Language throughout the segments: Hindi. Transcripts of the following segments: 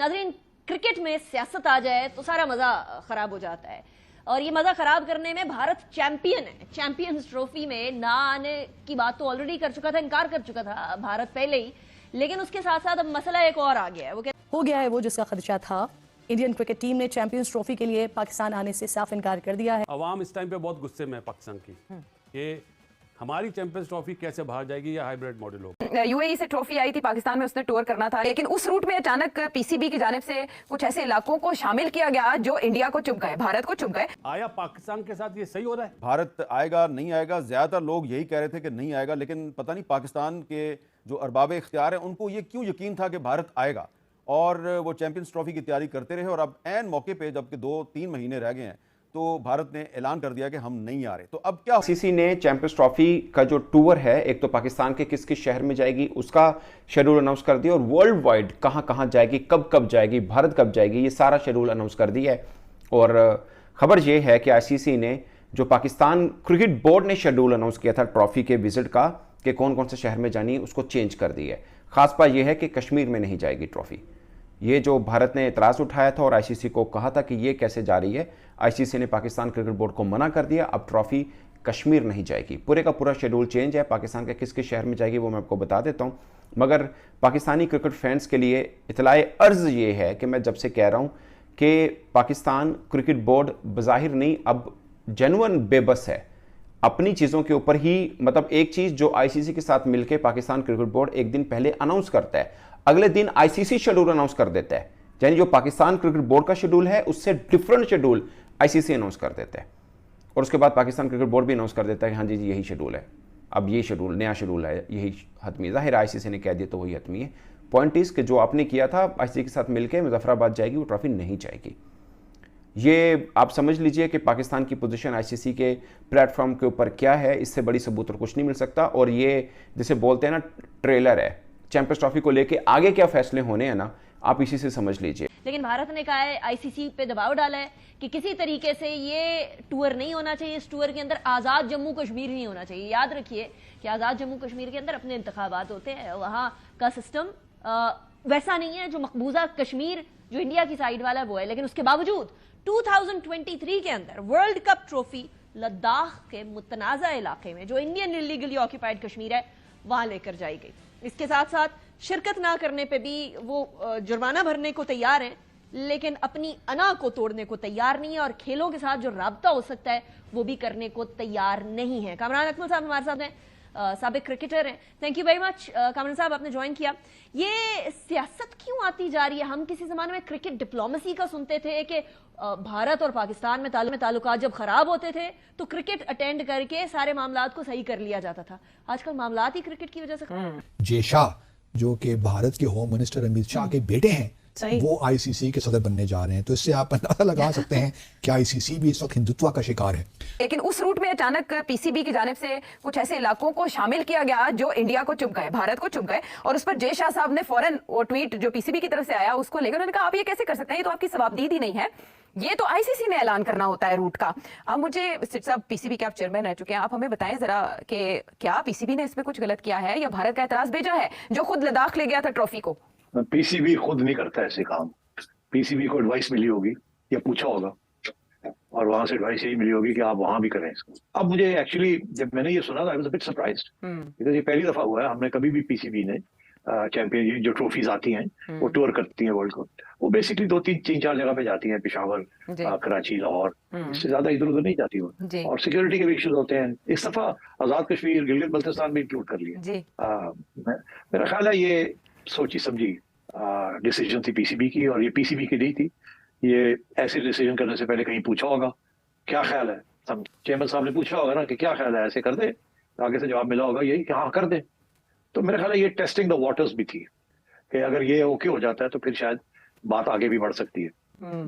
नाज़रीन, क्रिकेट में सियासत आ जाए तो सारा मजा खराब हो जाता है, और ये मजा खराब करने में भारत चैंपियन है। चैंपियंस ट्रॉफी में ना आने की बात तो ऑलरेडी कर चुका था, इनकार कर चुका था भारत पहले ही, लेकिन उसके साथ साथ अब मसला एक और आ गया है। हो गया है वो जिसका खदशा था। इंडियन क्रिकेट टीम ने चैंपियंस ट्रॉफी के लिए पाकिस्तान आने से साफ इनकार कर दिया है। अवाम इस टाइम पे बहुत गुस्से में है पाकिस्तान की कि हमारी चैंपियंस ट्रॉफी कैसे बाहर जाएगी या हाइब्रिड मॉडल होगा। यूएई से ट्रॉफी आई थी, पाकिस्तान में उसने टूर करना था, लेकिन उस रूट में अचानक पीसीबी की जानिब से कुछ ऐसे इलाकों को शामिल किया गया जो इंडिया को चुप गए, भारत को चुप गए। आया पाकिस्तान के साथ ये सही हो रहा है? भारत आएगा नहीं आएगा, ज्यादातर लोग यही कह रहे थे कि नहीं आएगा, लेकिन पता नहीं पाकिस्तान के जो अरबाब इख्तियार हैं उनको ये क्यों यकीन था कि भारत आएगा, और वो चैंपियंस ट्रॉफी की तैयारी करते रहे। और अब ऐन मौके पे जबकि 2-3 महीने रह गए हैं तो भारत ने ऐलान कर दिया कि हम नहीं आ रहे। तो अब क्या? आईसीसी ने चैंपियंस ट्रॉफी का जो टूर है, एक तो पाकिस्तान के किस किस शहर में जाएगी उसका शेड्यूल अनाउंस कर दिया, और वर्ल्ड वाइड कहां कहां जाएगी, कब कब जाएगी, भारत कब जाएगी, ये सारा शेड्यूल अनाउंस कर दिया है। और खबर ये है कि आईसीसी ने, जो पाकिस्तान क्रिकेट बोर्ड ने शेड्यूल अनाउंस किया था ट्रॉफी के विजिट का कि कौन कौन से शहर में जानी, उसको चेंज कर दिया है। खास बात यह है कि कश्मीर में नहीं जाएगी ट्रॉफी। ये जो भारत ने एतराज़ उठाया था और आईसीसी को कहा था कि ये कैसे जा रही है, आईसीसी ने पाकिस्तान क्रिकेट बोर्ड को मना कर दिया। अब ट्रॉफी कश्मीर नहीं जाएगी, पूरे का पूरा शेड्यूल चेंज है। पाकिस्तान के किस किस शहर में जाएगी वो मैं आपको बता देता हूँ, मगर पाकिस्तानी क्रिकेट फैंस के लिए इतलाए अर्ज़ ये है कि मैं जब से कह रहा हूँ कि पाकिस्तान क्रिकेट बोर्ड बज़ाहिर नहीं, अब जेन्युइन बेबस है अपनी चीज़ों के ऊपर ही। मतलब एक चीज़ जो आईसीसी के साथ मिलकर पाकिस्तान क्रिकेट बोर्ड एक दिन पहले अनाउंस करता है, अगले दिन आईसीसी शेड्यूल अनाउंस कर देता है। यानी जो पाकिस्तान क्रिकेट बोर्ड का शेड्यूल है उससे डिफरेंट शेड्यूल आईसीसी अनाउंस कर देता है, और उसके बाद पाकिस्तान क्रिकेट बोर्ड भी अनाउंस कर देता है कि हाँ जी यही शेड्यूल है, अब ये शेड्यूल नया शेड्यूल है, यही हतमी। ज़ाहिर आईसीसी ने कह दिया तो वही हतमी है। पॉइंट इस कि जो आपने किया था आईसीसी के साथ मिलकर मुजफ्फराबाद जाएगी, वो ट्रॉफी नहीं जाएगी। ये आप समझ लीजिए कि पाकिस्तान की पोजीशन आईसीसी के प्लेटफॉर्म के ऊपर क्या है, इससे बड़ी सबूत और कुछ नहीं मिल सकता। और ये जिसे बोलते हैं ना ट्रेलर है, चैंपियंस ट्रॉफी को लेके आगे क्या फैसले होने हैं ना, आप इसी से समझ लीजिए। लेकिन भारत ने कहा है, आईसीसी पे दबाव डाला है कि किसी तरीके से ये टूर नहीं होना चाहिए, इस टूर के अंदर आज़ाद जम्मू कश्मीर नहीं होना चाहिए। याद रखिए कि आज़ाद जम्मू कश्मीर के अंदर अपने इंतखाबात होते हैं, वहाँ का सिस्टम वैसा नहीं है जो मकबूजा कश्मीर जो इंडिया की साइड वाला है वो है। लेकिन उसके बावजूद 2023 के अंदर वर्ल्ड कप ट्रॉफी लद्दाख के मुतनाज़ा इलाके में, जो इंडियन इलीगली ऑक्यूपाइड कश्मीर है, वहां लेकर जाई गई। इसके साथ साथ शिरकत ना करने पे भी वो जुर्माना भरने को तैयार हैं, लेकिन अपनी अना को तोड़ने को तैयार नहीं है, और खेलों के साथ जो राब्ता हो सकता है वो भी करने को तैयार नहीं है। कामरान अकमल साहब हमारे साथ हैं, साबिक क्रिकेटर हैं। Thank you very much Kamran साहब, आपने ज्वाइन किया। ये सियासत क्यों आती जा रही है? हम किसी जमाने में क्रिकेट डिप्लोमेसी का सुनते थे कि भारत और पाकिस्तान में ताल्लुकात जब खराब होते थे तो क्रिकेट अटेंड करके सारे मामलात को सही कर लिया जाता था। आजकल मामलात ही क्रिकेट की वजह से। जे शाह जो कि भारत के होम मिनिस्टर अमित शाह के बेटे हैं, वो आईसीसी के सदर बनने जा रहे हैं। तो इससे आप अंदाजा लगा सकते हैं कि आईसीसी भी इस वक्त हिंदुत्व का शिकार है। लेकिन उस रूट में अचानक पीसीबी की जानिब से कुछ ऐसे इलाकों को शामिल किया गया जो इंडिया को चुप गए, भारत को चुप गए, और उस पर जय शाह साहब ने फौरन वो ट्वीट जो पीसीबी की तरफ से आया उसको लेकर उन्होंने कहा आप ये कैसे कर सकते हैं, ये तो आपकी जवाबदीदी नहीं है, ये तो आईसीसी ने ऐलान करना होता है रूट का। अब मुझे साहब, पीसीबी के आप चेयरमैन रह चुके हैं, आप हमें बताएं जरा कि क्या पीसीबी ने इसमें कुछ गलत किया है या भारत का एतराज भेजा है जो खुद लद्दाख ले गया था ट्रॉफी को? पीसीबी खुद नहीं करता ऐसे काम। पीसीबी को एडवाइस मिली होगी या पूछा होगा, और वहां से एडवाइस यही मिली होगी कि आप वहां भी करें इसको। अब मुझे एक्चुअली जब मैंने ये सुना था, I was a bit surprised, because ये पहली दफा हुआ है। हमने कभी भी पीसीबी ने चैंपियन जो ट्रॉफीज आती हैं वो टूर करती हैं वर्ल्ड कप, वो बेसिकली 2-3-4 जगह पे जाती हैं, पेशावर, कराची, लाहौर, इससे ज्यादा इधर उधर नहीं जाती वो, और सिक्योरिटी के भी इश्यूज होते हैं। इस दफा आजाद कश्मीर, गिलगित बल्तिस्तान भी इंक्लूड कर लिया। मेरा ख्याल है ये सोची समझी डिसीजन थी पीसीबी की, और ये पीसीबी की नहीं थी। ये ऐसे डिसीजन करने से पहले कहीं पूछा होगा, क्या ख्याल है, चेयरमैन साहब ने पूछा होगा ना कि क्या ख्याल है, ऐसे कर दे, आगे से जवाब मिला होगा यही कि हाँ कर दे। तो मेरा ख्याल है ये टेस्टिंग द वाटर्स भी थी कि अगर ये ओके हो जाता है तो फिर शायद बात आगे भी बढ़ सकती है।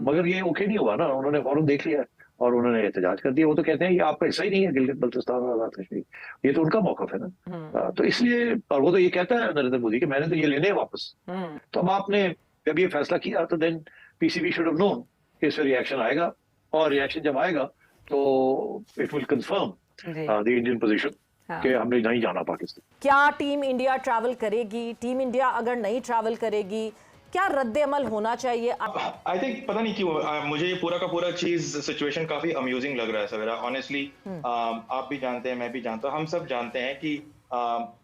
मगर ये ओके नहीं हुआ ना, उन्होंने फौरन देख लिया और उन्होंने एहतजाज कर दिया। वो तो कहते हैं ये आपका हिस्सा ही नहीं है, गिलगित बल्तिस्तान और आजाद कश्मीर, ये तो उनका मौकफ है ना। तो इसलिए, और वो तो ये कहता है नरेंद्र मोदी कि मैंने तो ये लेने हैं वापस। तो अब आपने जब ये फैसला किया तो then PCB should have known कि इससे रिएक्शन आएगा, और रिएक्शन जब आएगा तो it will confirm the Indian position कि हमने नहीं जाना पाकिस्तान। क्या टीम इंडिया ट्रैवल करेगी? टीम इंडिया अगर नहीं ट्रैवल करेगी, क्या रद्द अमल होना चाहिए? आई थिंक पता नहीं क्यों मुझे ये पूरा का पूरा चीज सिचुएशन काफी अम्यूजिंग लग रहा है सवेरा। ऑनेस्टली आप भी जानते हैं, मैं भी जानता हूँ, हम सब जानते हैं कि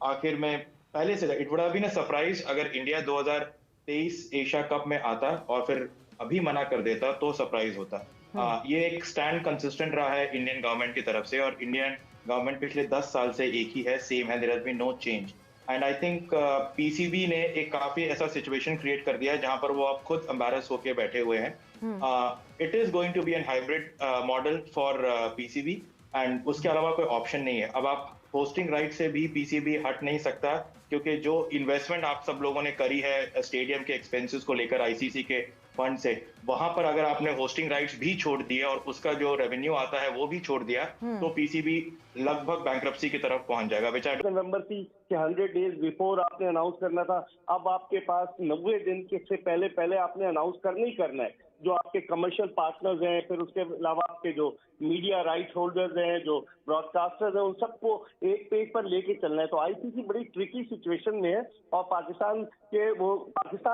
आखिर में पहले से it would have been a surprise अगर इंडिया 2023 एशिया कप में आता और फिर अभी मना कर देता तो सरप्राइज होता। ये एक स्टैंड कंसिस्टेंट रहा है इंडियन गवर्नमेंट की तरफ से, और इंडियन गवर्नमेंट पिछले 10 साल से एक ही है, सेम है, there has been no change. And I think PCB ने एक काफी ऐसा सिचुएशन क्रिएट कर दिया है जहां पर वो अब खुद एम्बैरस होके बैठे हुए हैं। It is going to be an hybrid model for PCB, and उसके अलावा कोई ऑप्शन नहीं है। अब आप होस्टिंग राइट से भी पीसीबी हट नहीं सकता, क्योंकि जो इन्वेस्टमेंट आप सब लोगों ने करी है स्टेडियम के एक्सपेंसेस को लेकर आईसीसी के फंड से, वहां पर अगर आपने होस्टिंग राइट्स भी छोड़ दिए और उसका जो रेवेन्यू आता है वो भी छोड़ दिया, तो पीसीबी लगभग बैंक्रप्सी की तरफ पहुंच जाएगा। नवंबर की 100 डेज बिफोर आपने अनाउंस करना था, अब आपके पास 90 दिन के से पहले आपने अनाउंस करना ही करना है। जो आपके कमर्शियल पार्टनर्स हैं, फिर उसके अलावा आपके जो मीडिया राइट होल्डर्स हैं, जो ब्रॉडकास्टर्स हैं, उन सबको एक पेज पर लेके चलना है। तो आईसीसी बड़ी ट्रिकी सिचुएशन में है, और पाकिस्तान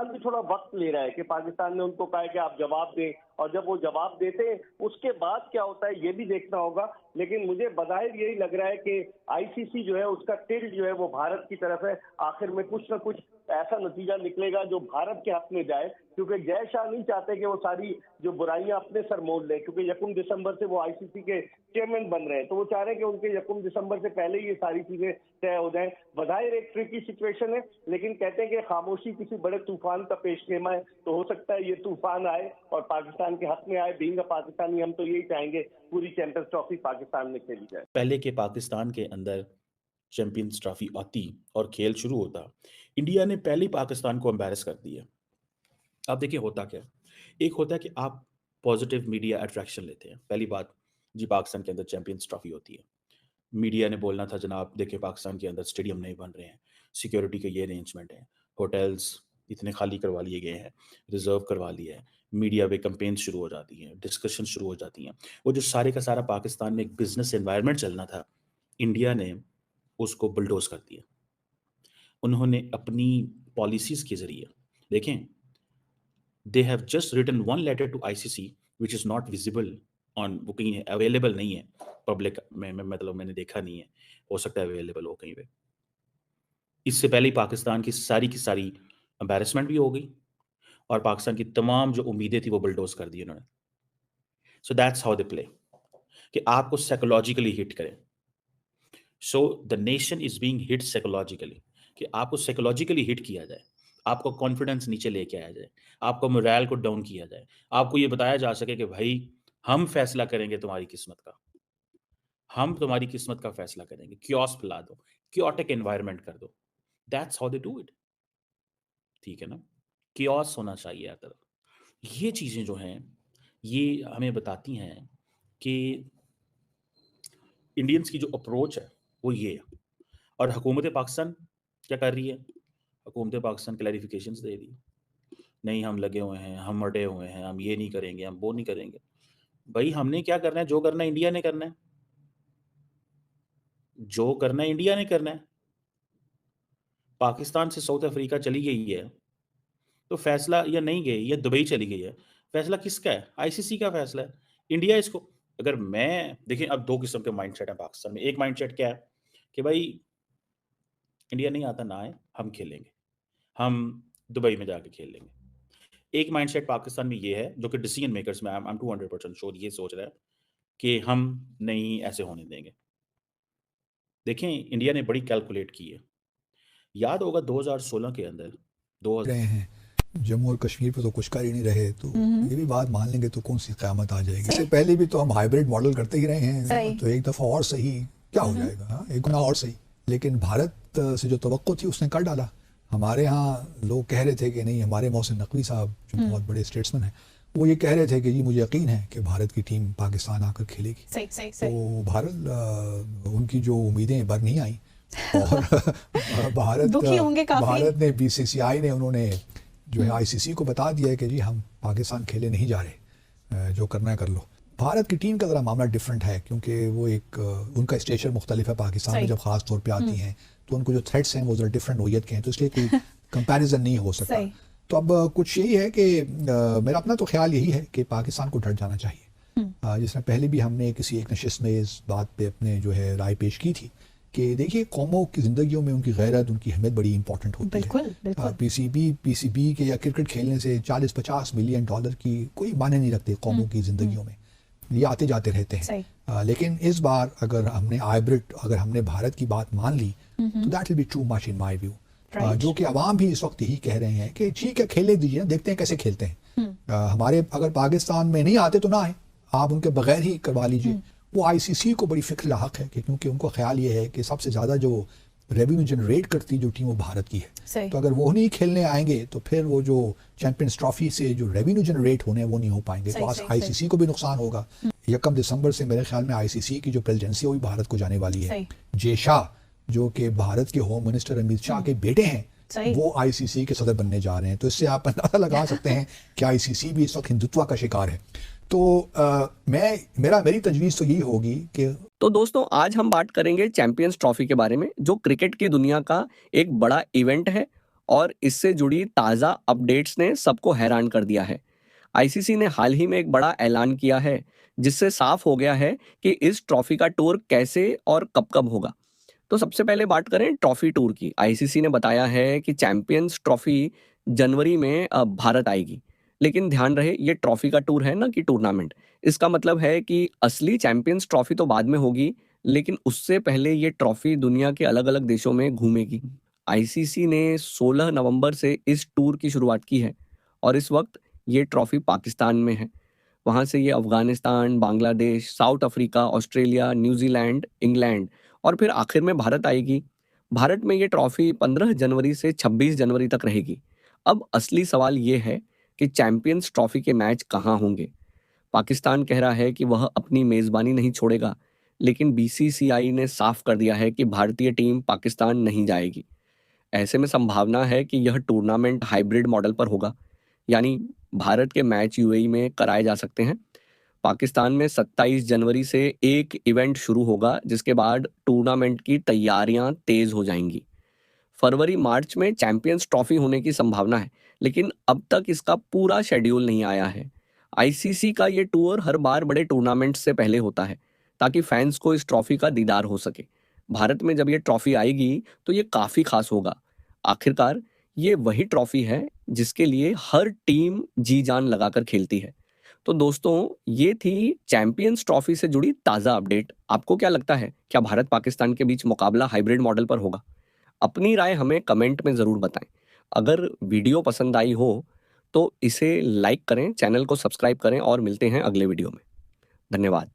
भी थोड़ा वक्त ले रहा है कि पाकिस्तान ने उनको कहा है कि आप जवाब दें, और जब वो जवाब देते हैं उसके बाद क्या होता है ये भी देखना होगा। लेकिन मुझे बज़ाहिर यही लग रहा है कि आईसीसी जो है उसका टिल्ट जो है वो भारत की तरफ है। आखिर में कुछ ना कुछ ऐसा नतीजा निकलेगा जो भारत के हक में जाए, क्योंकि जय शाह नहीं चाहते कि वो सारी जो बुराइयां अपने सर मोड़ लें, क्योंकि 1 दिसंबर से वो आईसीसी के चेयरमैन बन रहे हैं, तो वो चाह रहे हैं कि उनके 1 दिसंबर से पहले ये सारी चीजें तय हो जाएं। बज़ाहिर एक ट्रिकी सिचुएशन है, लेकिन कहते हैं कि खामोशी किसी बड़े तूफान का पेशखेमा है, तो हो सकता है ये तूफान आए और पाकिस्तान के हक में आए। बीइंग अ पाकिस्तानी हम तो यही चाहेंगे पूरी चैंपियंस ट्रॉफी पाकिस्तान में खेली जाए। पहले के पाकिस्तान के अंदर चैंपियंस ट्रॉफी आती और खेल शुरू होता, इंडिया ने पहले ही पाकिस्तान को एम्बैरस कर दिया। अब देखिए होता क्या, एक होता है कि आप पॉजिटिव मीडिया अट्रैक्शन लेते हैं। पहली बात जी, पाकिस्तान के अंदर चैंपियंस ट्रॉफी होती है, मीडिया ने बोलना था जनाब देखिए पाकिस्तान के अंदर स्टेडियम नहीं बन रहे हैं, सिक्योरिटी के ये अरेंजमेंट है, होटल्स इतने खाली करवा लिए गए हैं, रिजर्व करवा लिया है, मीडिया पे कंपेन शुरू हो जाती हैं, डिस्कशन शुरू हो जाती हैं। वो जो सारे का सारा पाकिस्तान में एक बिजनेस एनवायरनमेंट चलना था, इंडिया ने उसको बुलडोज कर दिया। उन्होंने अपनी पॉलिसीज के जरिए देखें, they have just written 1 letter to ICC which is not visible on, वो कहीं अवेलेबल नहीं है पब्लिक में, मतलब मैंने देखा नहीं है, हो सकता है अवेलेबल हो कहीं पे। इससे पहले ही पाकिस्तान की सारी एम्बैरेसमेंट भी हो गई और पाकिस्तान की तमाम जो उम्मीदें थी वो बुलडोज कर दी उन्होंने। So that's how they play, कि आपको साइकोलॉजिकली हिट करें। So the nation is being hit psychologically, कि आपको साइकोलॉजिकली हिट किया जाए, आपको कॉन्फिडेंस नीचे लेके आया जाए, आपको मोरल को डाउन किया जाए, आपको ये बताया जा सके कि भाई हम फैसला करेंगे तुम्हारी किस्मत का, हम तुम्हारी किस्मत का फैसला करेंगे। क्योस फैला दो, क्योटिक एनवायरनमेंट कर दो, that's how they do it. ठीक है ना, क्योस होना चाहिए हर तरफ। ये चीजें जो हैं ये हमें बताती हैं कि इंडियंस की जो अप्रोच है वो ये है। और हुकूमत पाकिस्तान क्या कर रही है? हुकूमत पाकिस्तान क्लैरिफिकेशंस दे रही है, नहीं हम लगे हुए हैं, हम अटे हुए हैं, हम ये नहीं करेंगे, हम वो नहीं करेंगे। भाई हमने क्या करना है? जो करना है इंडिया ने करना है, जो करना है इंडिया ने करना है। पाकिस्तान से साउथ अफ्रीका चली गई है तो फैसला, या नहीं गई, या दुबई चली गई है, फैसला किसका है? आईसीसी का फैसला है। इंडिया इसको, अगर मैं देखिए, अब 2 किस्म के माइंडसेट है पाकिस्तान में। एक माइंडसेट क्या है कि भाई इंडिया नहीं आता ना आए, हम खेलेंगे, हम दुबई में जाके खेल लेंगे। एक माइंडसेट पाकिस्तान में ये है जो कि डिसीजन मेकर्स में आई एम 200% श्योर ये सोच रहा है कि हम नहीं ऐसे होने देंगे। देखें, इंडिया ने बड़ी कैलकुलेट की है। याद होगा 2016 के अंदर रहे हैं जम्मू और कश्मीर पे तो कुछ कर ही नहीं रहे, तो ये भी बात मान लेंगे तो कौन सी क़यामत आ जाएगी। इससे पहले भी तो हम हाइब्रिड मॉडल करते ही रहे हैं, तो एक दफ़ा और सही क्या हो जाएगा, एक गुना और सही। लेकिन भारत से जो तवक्को थी उसने कर डाला। हमारे यहाँ लोग कह रहे थे कि नहीं, हमारे मोहसिन नकवी साहब जो बहुत बड़े स्टेट्समैन हैं, वो ये कह रहे थे कि जी मुझे यकीन है कि भारत की टीम पाकिस्तान आकर खेलेगी। सही। तो भारत, उनकी जो उम्मीदें बर नहीं आई और भारत ने बीसीसीआई ने उन्होंने जो है आईसीसी को बता दिया है कि जी हम पाकिस्तान खेले नहीं जा रहे, जो करना है कर लो। भारत की टीम का ज़रा मामला डिफरेंट है, क्योंकि वो एक उनका स्टेचर मुख्तलिफ है। पाकिस्तान में जब ख़ास तौर पे आती हैं तो उनको जो थ्रेट्स हैं वो ज़रा डिफरेंट नोयत के हैं, तो इसलिए कोई कंपैरिजन नहीं हो सकता। तो अब कुछ यही है कि मेरा अपना तो ख्याल यही है कि पाकिस्तान को डट जाना चाहिए। जिसमें पहले भी हमने किसी एक नशिस्त में इस बात पे अपने जो है राय पेश की थी कि देखिए कौमों की ज़िंदगियों में उनकी गैरत, उनकी अहमियत बड़ी इंपॉर्टेंट होती है। पीसीबी के या क्रिकेट खेलने से 40-50 मिलियन डॉलर की कोई मायने नहीं रखते कौमों की ज़िंदगियों में, ये आते जाते रहते हैं। लेकिन इस बार अगर हमने भारत की बात मान ली तो that will be too much in my view. जो कि अवाम भी इस वक्त यही कह रहे हैं कि ठीक है खेलने दीजिए, देखते हैं कैसे खेलते हैं। हमारे अगर पाकिस्तान में नहीं आते तो ना आए, आप उनके बगैर ही करवा लीजिए। वो आईसीसी को बड़ी फिक्र लाहक है कि क्योंकि उनको ख्याल ये है कि सबसे ज़्यादा जो रेवेन्यू जनरेट करती जो टीम वो भारत की है। तो अगर वो नहीं खेलने आएंगे तो फिर वो जो चैंपियंस ट्रॉफी से जो रेवेन्यू जनरेट होने हैं वो नहीं हो पाएंगे। तो आईसीसी को भी नुकसान होगा। 1 दिसंबर से मेरे ख्याल में आईसीसी की जो प्रेसिडेंसी वो भी भारत को जाने वाली है। जे शाह जो कि भारत के होम मिनिस्टर अमित शाह के बेटे हैं, वो आईसीसी के सदर बनने जा रहे हैं। तो इससे आप अंदाजा लगा सकते हैं कि आईसीसी भी इस वक्त हिंदुत्व का शिकार है। तो मेरी तजवीज़ तो यही होगी कि तो दोस्तों आज हम बात करेंगे चैंपियंस ट्रॉफी के बारे में, जो क्रिकेट की दुनिया का एक बड़ा इवेंट है और इससे जुड़ी ताज़ा अपडेट्स ने सबको हैरान कर दिया है। आईसीसी ने हाल ही में एक बड़ा ऐलान किया है जिससे साफ हो गया है कि इस ट्रॉफी का टूर कैसे और कब कब होगा। तो सबसे पहले बात करें ट्रॉफी टूर की। आईसीसी ने बताया है कि चैंपियंस ट्रॉफी जनवरी में भारत आएगी, लेकिन ध्यान रहे ये ट्रॉफी का टूर है ना कि टूर्नामेंट। इसका मतलब है कि असली चैंपियंस ट्रॉफी तो बाद में होगी, लेकिन उससे पहले ये ट्रॉफी दुनिया के अलग अलग देशों में घूमेगी। आईसीसी ने 16 नवंबर से इस टूर की शुरुआत की है और इस वक्त ये ट्रॉफी पाकिस्तान में है। वहाँ से ये Afghanistan, Bangladesh, south Africa, Australia, New Zealand, England और फिर आखिर में भारत आएगी। भारत में ये ट्रॉफी 15 जनवरी से 26 जनवरी तक रहेगी। अब असली सवाल ये है कि चैंपियंस ट्रॉफी के मैच कहाँ होंगे। पाकिस्तान कह रहा है कि वह अपनी मेज़बानी नहीं छोड़ेगा, लेकिन बीसीसीआई ने साफ कर दिया है कि भारतीय टीम पाकिस्तान नहीं जाएगी। ऐसे में संभावना है कि यह टूर्नामेंट हाइब्रिड मॉडल पर होगा, यानी भारत के मैच यूएई में कराए जा सकते हैं। पाकिस्तान में 27 जनवरी से एक इवेंट शुरू होगा, जिसके बाद टूर्नामेंट की तैयारियां तेज हो जाएंगी। फरवरी मार्च में चैंपियंस ट्रॉफी होने की संभावना है, लेकिन अब तक इसका पूरा शेड्यूल नहीं आया है। आईसीसी का ये टूर हर बार बड़े टूर्नामेंट से पहले होता है ताकि फैंस को इस ट्रॉफी का दीदार हो सके। भारत में जब ये ट्रॉफी आएगी तो ये काफ़ी खास होगा। आखिरकार ये वही ट्रॉफी है जिसके लिए हर टीम जी जान लगाकर खेलती है। तो दोस्तों ये थी चैंपियंस ट्रॉफी से जुड़ी ताज़ा अपडेट। आपको क्या लगता है, क्या भारत पाकिस्तान के बीच मुकाबला हाइब्रिड मॉडल पर होगा? अपनी राय हमें कमेंट में ज़रूर बताएं। अगर वीडियो पसंद आई हो तो इसे लाइक करें, चैनल को सब्सक्राइब करें और मिलते हैं अगले वीडियो में। धन्यवाद।